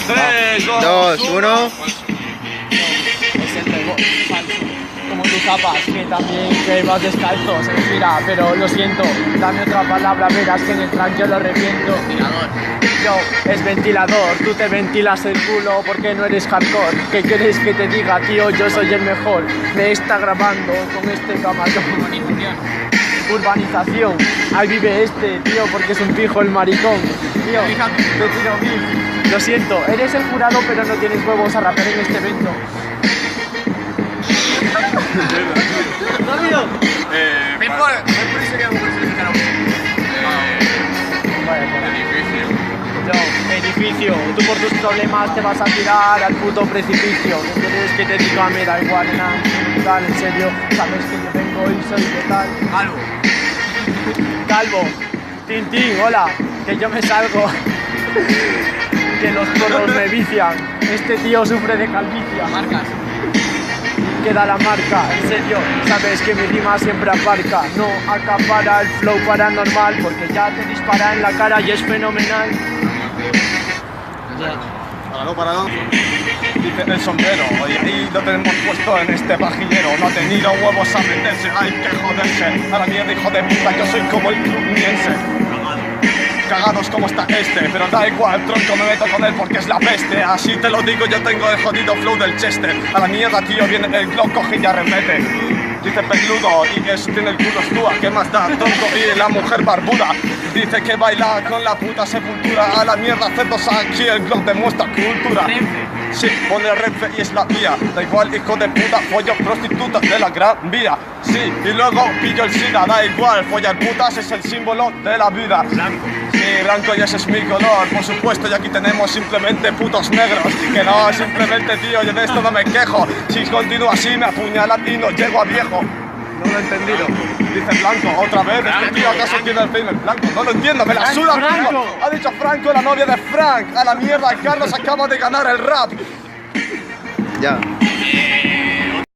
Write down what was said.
3, 2, 1. Es el rebote falso. Como tus zapas, que también que vas descalzo, se me gira, pero lo siento. Dame otra palabra, verás que en el track yo lo reviento. Yo, es ventilador, tú te ventilas el culo porque no eres hardcore. ¿Qué quieres que te diga, tío? Yo soy el mejor. Me está grabando con este camarón. Urbanización, ahí vive este, tío, porque es un pijo el maricón. Tío, te tiro mil. Lo siento, eres el jurado, pero no tienes huevos a rapear en este evento. ¡Rápido! Edificio, tú por tus problemas te vas a tirar al puto precipicio. ¿Qué quieres que te diga? Me da igual, nada, en serio, sabes que yo vengo y soy total. Calvo, Tintín, hola, que yo me salgo. Que los porros me vician. Este tío sufre de calvicie. Marcas. Queda la marca, en serio, sabes que mi rima siempre aparca. No acapara el flow paranormal, porque ya te dispara en la cara y es fenomenal. Parado. Dice el sombrero, y ahí lo tenemos puesto en este pajillero. No ha tenido huevos a meterse, hay que joderse. A la mierda, hijo de puta, yo soy como el clubniense. Cagados como está este, pero da igual, tronco, me meto con él porque es la peste. Así te lo digo, yo tengo el jodido flow del Chester. A la mierda, tío, viene el Glock, coge y arremete. Dice peludo, y eso tiene el culo estúa, ¿qué más da, tronco? Y la mujer barbuda dice que baila con la puta sepultura. A la mierda, cerdos, aquí el Glock demuestra cultura. Sí, pone Renfe y es la vía. Da igual, hijo de puta, follo prostitutas de la gran vía. Sí, y luego pillo el SIDA, da igual, follar putas es el símbolo de la vida. Sí, blanco y ese es mi color, por supuesto, y aquí tenemos simplemente putos negros. Que no, simplemente, tío, yo de esto no me quejo. Si continúo así me apuñalan y no llego a viejo. No lo he entendido. Dice Blanco, otra vez, este tío acaso tiene el film en blanco. No lo entiendo, me la suda Franco. Ha dicho Franco, la novia de Frank. A la mierda, Carlos acaba de ganar el rap. Ya.